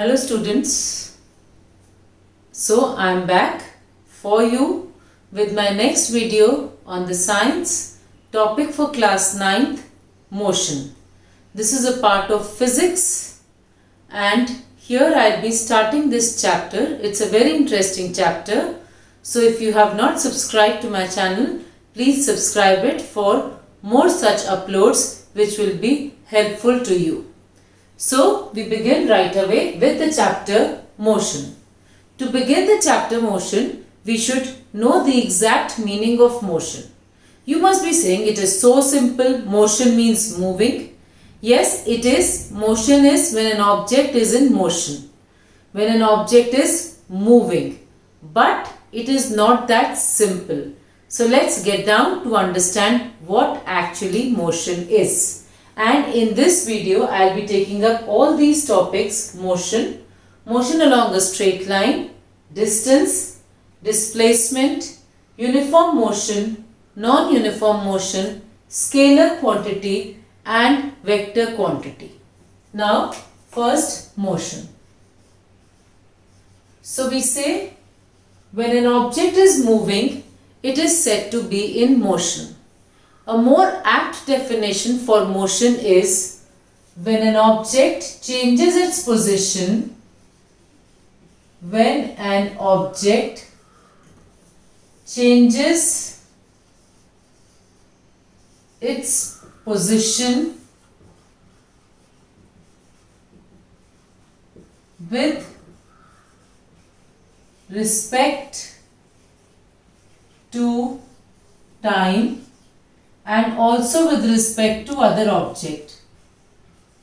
Hello students, so I am back for you with my next video on the science topic for class 9th, motion. This is a part of physics and here I'll be starting this chapter. It's a very interesting chapter. So if you have not subscribed to my channel, please subscribe it for more such uploads which will be helpful to you. So, we begin right away with the chapter motion. To begin the chapter motion, we should know the exact meaning of motion. You must be saying it is so simple, motion means moving. Yes, it is. Motion is when an object is in motion, when an object is moving. But it is not that simple. So, let's get down to understand what actually motion is. And in this video, I'll be taking up all these topics: motion, motion along a straight line, distance, displacement, uniform motion, non-uniform motion, scalar quantity and vector quantity. Now, first motion. So, we say when an object is moving, it is said to be in motion. A more apt definition for motion is when an object changes its position, when an object changes its position with respect to time and also with respect to other object.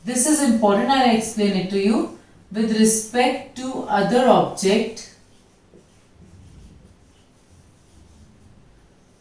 This is important, I will explain it to you. With respect to other object,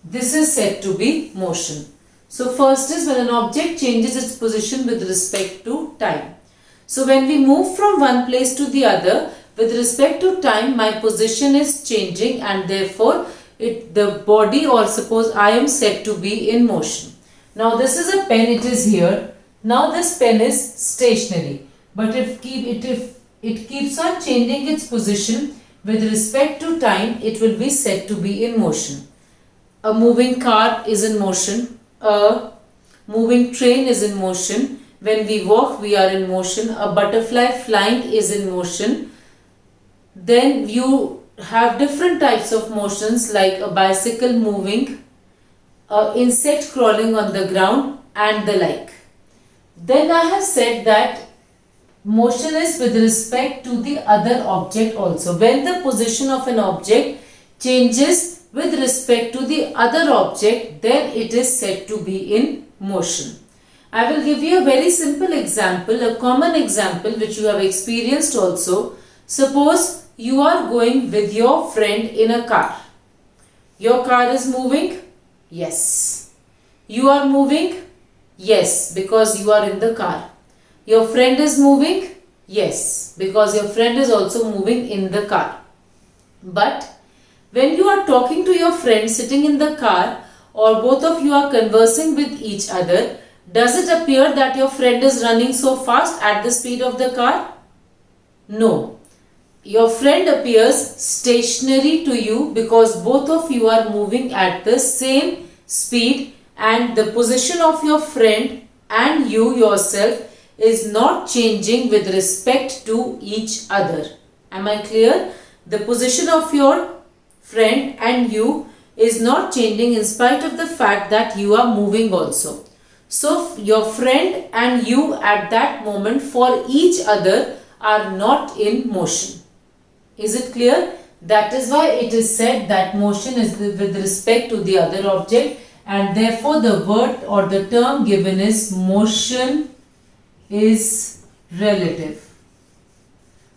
this is said to be motion. So first is when an object changes its position with respect to time. So when we move from one place to the other, with respect to time, my position is changing and therefore the body, or suppose I am said to be in motion. Now this is a pen, it is here. Now this pen is stationary, but if it keeps on changing its position with respect to time, it will be said to be in motion. A moving car is in motion. A moving train is in motion. When we walk, we are in motion. A butterfly flying is in motion. Then you have different types of motions like a bicycle moving, an insect crawling on the ground and the like. Then I have said that motion is with respect to the other object also. When the position of an object changes with respect to the other object, then it is said to be in motion. I will give you a very simple example, a common example which you have experienced also. Suppose you are going with your friend in a car. Your car is moving? Yes. You are moving? Yes, because you are in the car. Your friend is moving? Yes, because your friend is also moving in the car. But when you are talking to your friend sitting in the car, or both of you are conversing with each other, does it appear that your friend is running so fast at the speed of the car? No. Your friend appears stationary to you because both of you are moving at the same speed and the position of your friend and you yourself is not changing with respect to each other. Am I clear? The position of your friend and you is not changing in spite of the fact that you are moving also. So your friend and you at that moment for each other are not in motion. Is it clear? That is why it is said that motion is with respect to the other object, and therefore the word or the term given is motion is relative.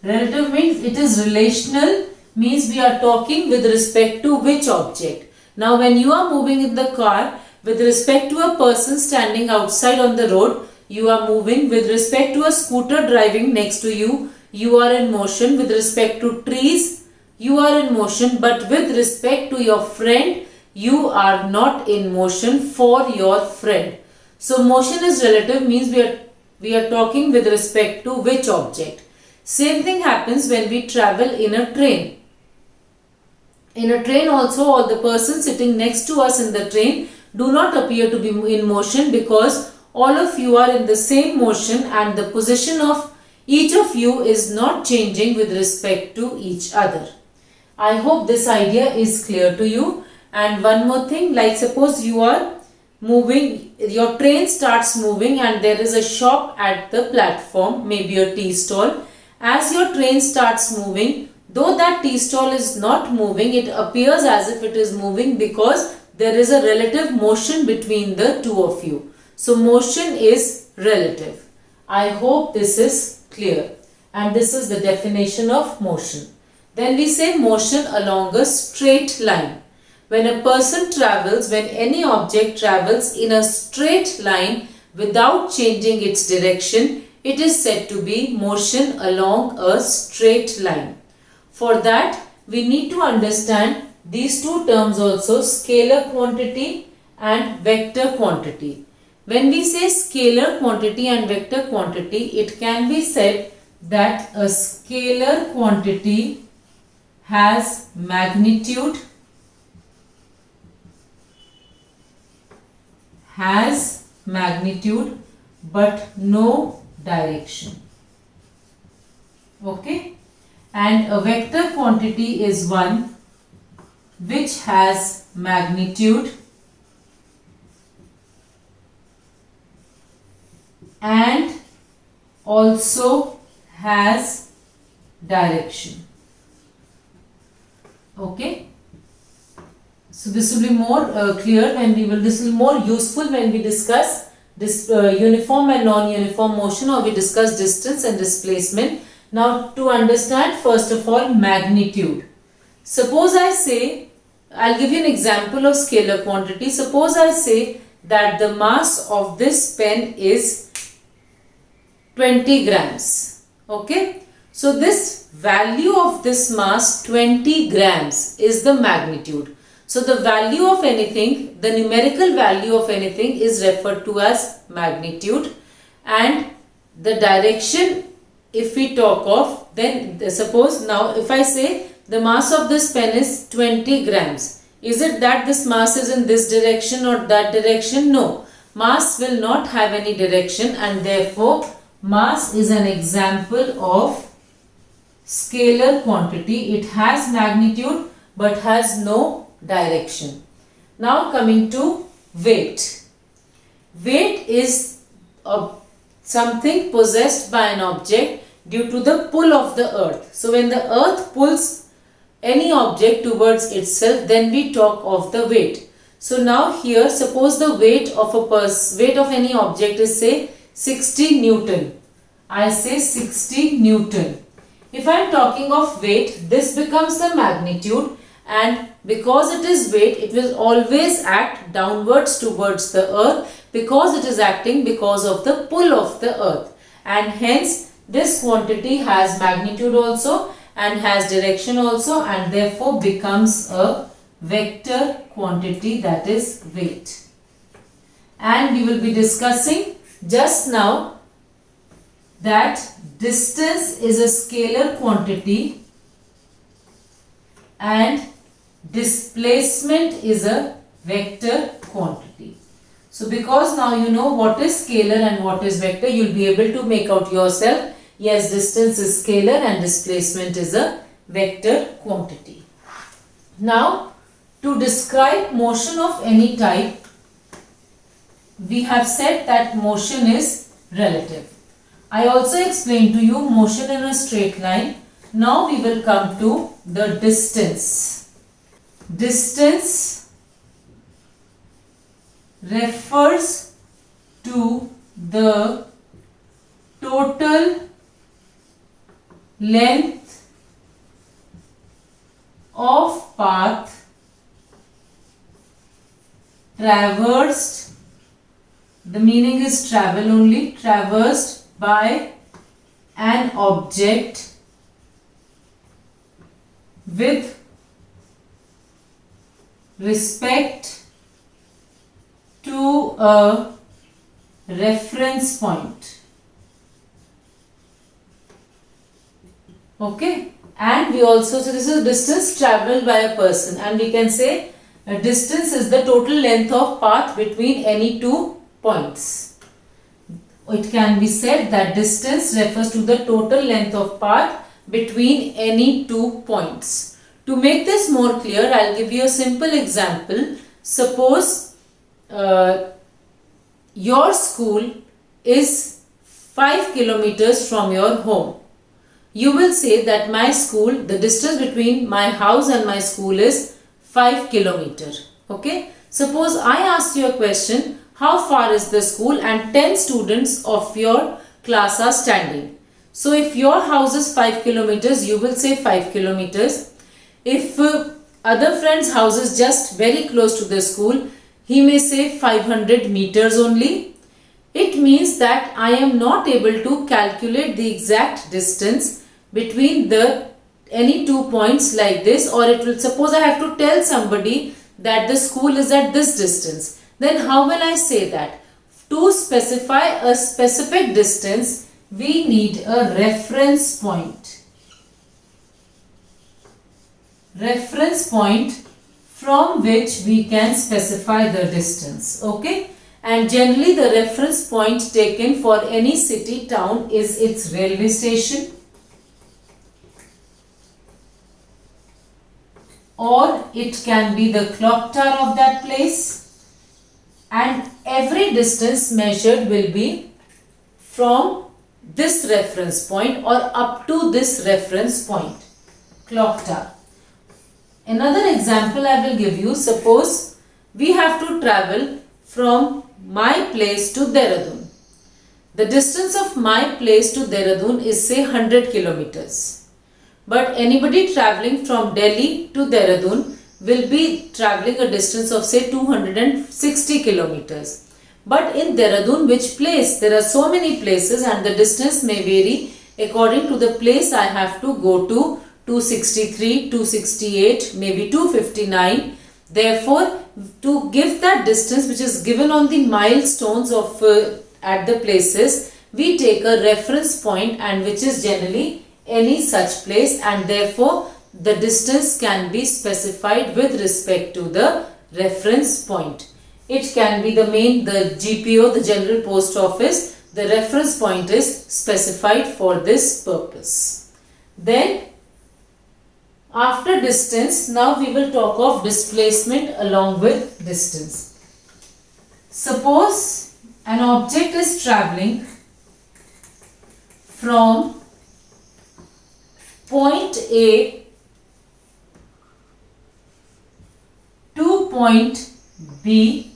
Relative means it is relational, means we are talking with respect to which object. Now when you are moving in the car with respect to a person standing outside on the road, you are moving. With respect to a scooter driving next to you, you are in motion. With respect to trees, you are in motion. But with respect to your friend, you are not in motion for your friend. So motion is relative means we are talking with respect to which object. Same thing happens when we travel in a train. In a train also, all the persons sitting next to us in the train do not appear to be in motion, because all of you are in the same motion and the position of each of you is not changing with respect to each other. I hope this idea is clear to you. And one more thing, like suppose you are moving, your train starts moving and there is a shop at the platform, maybe a tea stall. As your train starts moving, though that tea stall is not moving, it appears as if it is moving because there is a relative motion between the two of you. So motion is relative. I hope this is clear. And this is the definition of motion. Then we say motion along a straight line. When a person travels, when any object travels in a straight line without changing its direction, it is said to be motion along a straight line. For that, we need to understand these two terms also, scalar quantity and vector quantity. When we say scalar quantity and vector quantity, it can be said that a scalar quantity has magnitude, but no direction. Okay? And a vector quantity is one which has magnitude and also has direction. Okay? So this will be more clear when this will be more useful when we discuss this uniform and non-uniform motion, or we discuss distance and displacement. Now to understand, first of all, magnitude. Suppose I say, I'll give you an example of scalar quantity. Suppose I say that the mass of this pen is 20 grams. Okay? So this value of this mass, 20 grams, is the magnitude. So the value of anything, the numerical value of anything is referred to as magnitude, and the direction, if we talk of, then suppose now if I say the mass of this pen is 20 grams, is it that this mass is in this direction or that direction? No. Mass will not have any direction, and therefore mass is an example of scalar quantity. It has magnitude but has no direction. Now coming to weight. Weight is something possessed by an object due to the pull of the earth. So when the earth pulls any object towards itself, then we talk of the weight. So now here, suppose the weight of any object is say 60 Newton. I say 60 Newton. If I am talking of weight, this becomes the magnitude, and because it is weight, it will always act downwards towards the earth, because it is acting because of the pull of the earth, and hence this quantity has magnitude also and has direction also, and therefore becomes a vector quantity, that is weight. And we will be discussing just now that distance is a scalar quantity and displacement is a vector quantity. So because now you know what is scalar and what is vector, you will be able to make out yourself, yes, distance is scalar and displacement is a vector quantity. Now to describe motion of any type, we have said that motion is relative. I also explained to you motion in a straight line. Now we will come to the distance. Distance refers to the total length of path traversed, the meaning is travel only, traversed by an object with respect to a reference point. Okay, and we also, so this is distance traveled by a person, and we can say a distance is the total length of path between any two points. It can be said that distance refers to the total length of path between any two points. To make this more clear, I'll give you a simple example. Suppose your school is 5 kilometers from your home. You will say that my school, the distance between my house and my school is 5 kilometers. Okay. Suppose I ask you a question, how far is the school, and 10 students of your class are standing. So if your house is 5 kilometers, you will say 5 kilometers. If other friend's house is just very close to the school, he may say 500 meters only. It means that I am not able to calculate the exact distance between any two points like this, or it will, suppose I have to tell somebody that the school is at this distance. Then how will I say that? To specify a specific distance, we need a reference point. Reference point from which we can specify the distance. Okay. And generally the reference point taken for any city, town is its railway station, or it can be the clock tower of that place, and every distance measured will be from this reference point or up to this reference point, clock tower. Another example I will give you. Suppose we have to travel from my place to Dehradun. The distance of my place to Dehradun is say 100 kilometers. But anybody traveling from Delhi to Dehradun will be traveling a distance of say 260 kilometers. But in Dehradun, which place? There are so many places and the distance may vary according to the place I have to go to. 263, 268, maybe 259. Therefore, to give that distance which is given on the milestones of at the places, we take a reference point, and which is generally any such place, and therefore the distance can be specified with respect to the reference point. It can be the GPO, the General Post Office. The reference point is specified for this purpose. Then after distance, now we will talk of displacement along with distance. Suppose an object is travelling from point A to point B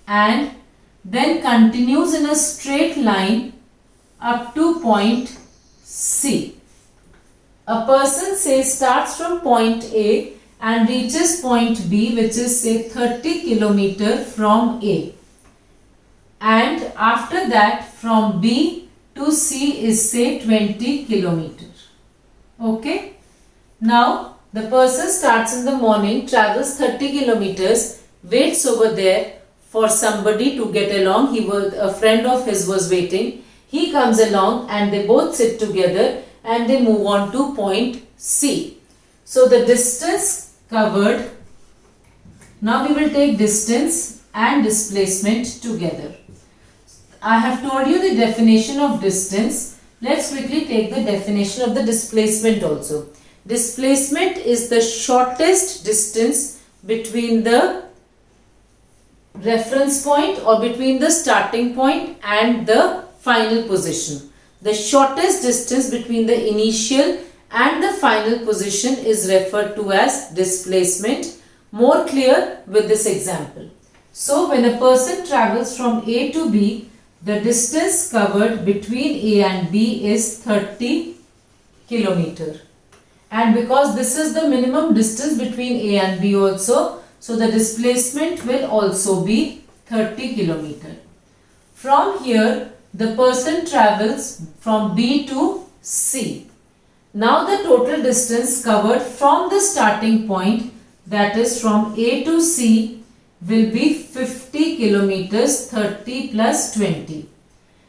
and then continues in a straight line up to point C. A person say starts from point A and reaches point B, which is say 30 kilometer from A, and after that from B to C is say 20 kilometer. Okay. Now the person starts in the morning, travels 30 kilometers, waits over there for somebody to get along. A friend of his was waiting. He comes along and they both sit together and they move on to point C. So the distance covered, now we will take distance and displacement together. I have told you the definition of distance. Let's quickly take the definition of the displacement also. Displacement is the shortest distance between the reference point or between the starting point and the final position. The shortest distance between the initial and the final position is referred to as displacement. More clear with this example. So when a person travels from A to B, the distance covered between A and B is 30 kilometer. And because this is the minimum distance between A and B also, so the displacement will also be 30 kilometer. From here, the person travels from B to C. Now the total distance covered from the starting point, that is from A to C, will be 50 kilometers, 30 plus 20.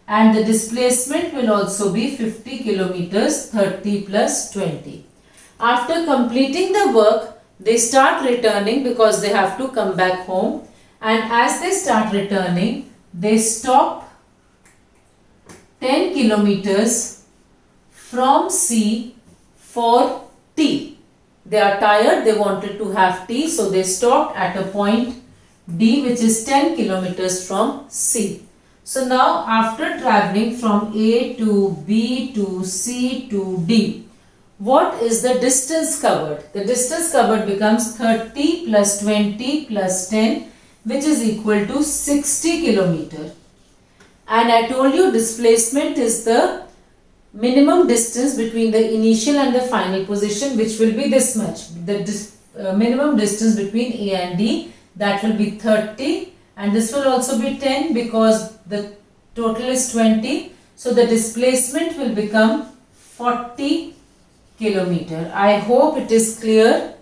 and the displacement will also be 50 kilometers, 30 plus 20. After completing the work, they start returning because they have to come back home, and as they start returning, they stop 10 kilometers from C for tea. They are tired, they wanted to have tea, so they stopped at a point D, which is 10 kilometers from C. So now after traveling from A to B to C to D, what is the distance covered? The distance covered becomes 30 plus 20 plus 10, which is equal to 60 kilometer. And I told you displacement is the minimum distance between the initial and the final position, which will be this much. The minimum distance between A and D, that will be 30, and this will also be 10 because the total is 20. So the displacement will become 40 kilometer. I hope it is clear.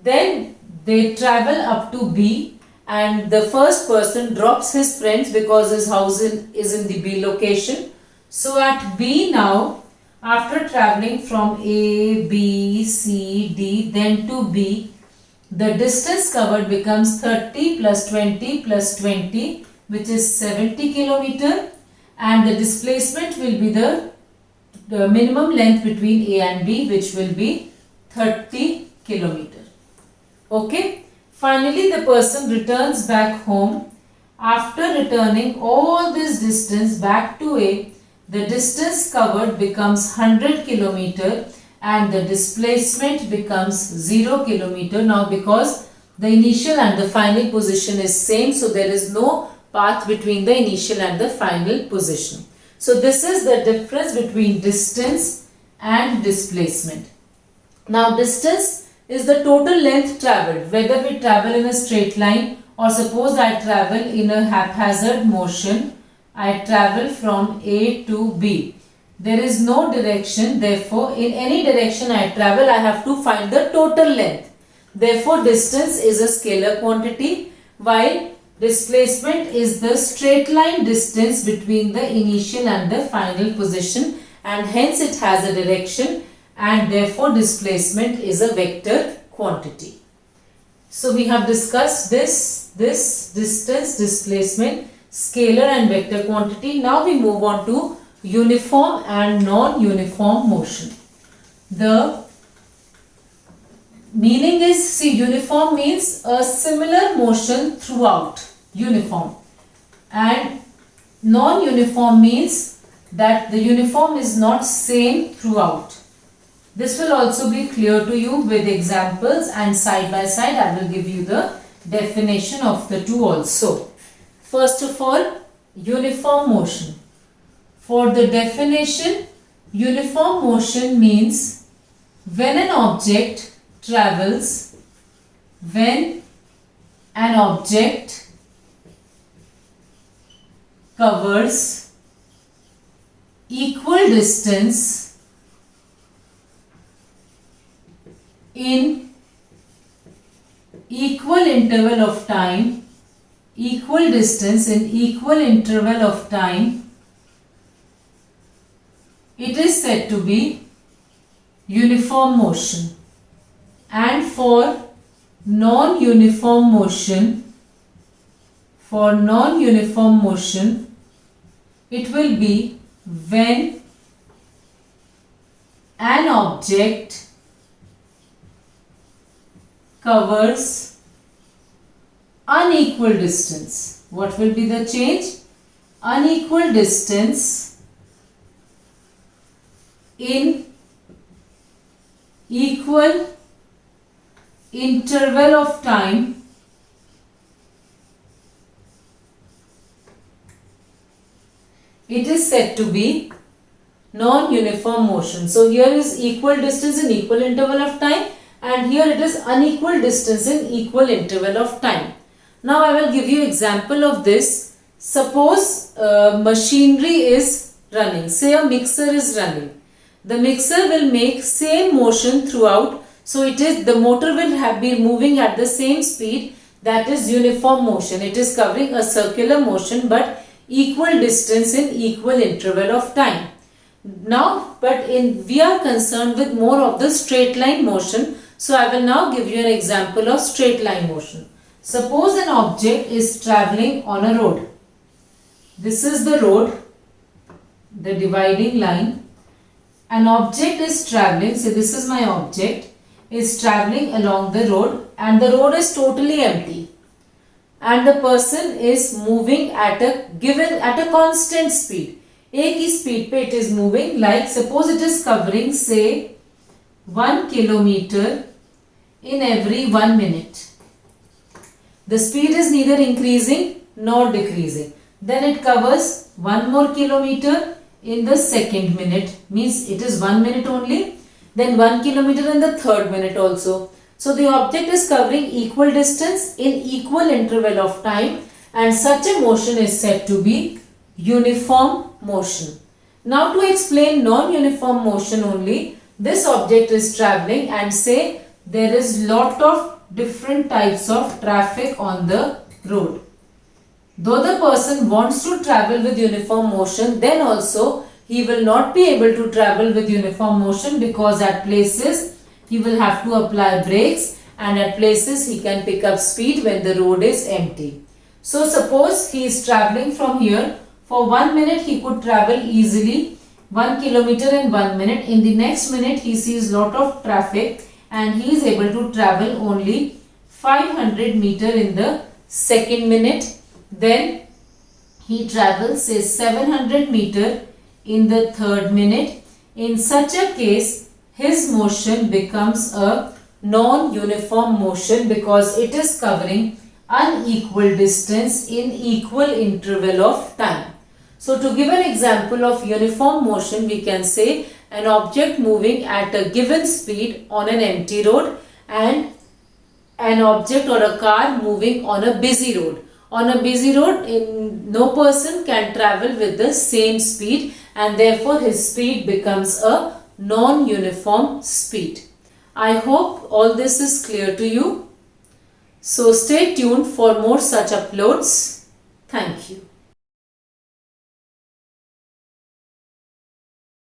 Then they travel up to B, and the first person drops his friends because his house is in the B location. So at B now, after traveling from A, B, C, D, then to B, the distance covered becomes 30 plus 20 plus 20, which is 70 kilometer, and the displacement will be the minimum length between A and B, which will be 30 kilometer. Okay. Finally, the person returns back home. After returning all this distance back to A, the distance covered becomes 100 kilometer and the displacement becomes 0 kilometer. Now because the initial and the final position is same, so there is no path between the initial and the final position. So this is the difference between distance and displacement. Now distance is the total length travelled, whether we travel in a straight line or suppose I travel in a haphazard motion. I travel from A to B. There is no direction, therefore in any direction I travel I have to find the total length. Therefore distance is a scalar quantity, while displacement is the straight line distance between the initial and the final position, and hence it has a direction, and therefore displacement is a vector quantity. So we have discussed this distance, displacement, scalar and vector quantity. Now we move on to uniform and non-uniform motion. The meaning is, see, uniform means a similar motion throughout, uniform, and non-uniform means that the uniform is not same throughout. This will also be clear to you with examples, and side by side I will give you the definition of the two also. First of all, uniform motion. For the definition, uniform motion means when an object travels, when an object covers equal distance in equal interval of time, equal distance in equal interval of time, it is said to be uniform motion. And for non-uniform motion, it will be when an object covers unequal distance. What will be the change? Unequal distance in equal interval of time, it is said to be non-uniform motion. So here is equal distance in equal interval of time, and here it is unequal distance in equal interval of time. Now I will give you example of this. Suppose machinery is running, say a mixer is running. The mixer will make same motion throughout, so it is the motor will be moving at the same speed, that is uniform motion. It is covering a circular motion but equal distance in equal interval of time. Now, we are concerned with more of the straight line motion. So I will now give you an example of straight line motion. Suppose an object is traveling on a road. This is the road, the dividing line. An object is traveling, so this is my object, is traveling along the road, and the road is totally empty. And the person is moving at a constant speed. एक ही speed पे it is moving, like suppose it is covering say 1 kilometer in every 1 minute. The speed is neither increasing nor decreasing. Then it covers 1 more kilometer in the second minute, means it is 1 minute only. Then 1 kilometer in the third minute also. So the object is covering equal distance in equal interval of time, and such a motion is said to be uniform motion. Now to explain non-uniform motion only, this object is traveling and say there is lot of different types of traffic on the road. Though the person wants to travel with uniform motion, then also he will not be able to travel with uniform motion, because at places he will have to apply brakes, and at places he can pick up speed when the road is empty. So suppose he is traveling from here. For 1 minute he could travel easily 1 kilometer in 1 minute. In the next minute he sees lot of traffic and he is able to travel only 500 meter in the second minute. Then he travels say 700 meter in the third minute. In such a case, his motion becomes a non-uniform motion, because it is covering unequal distance in equal interval of time. So to give an example of uniform motion, we can say an object moving at a given speed on an empty road, and an object or a car moving on a busy road. On a busy road, no person can travel with the same speed, and therefore his speed becomes a non-uniform speed. I hope all this is clear to you. So stay tuned for more such uploads. Thank you.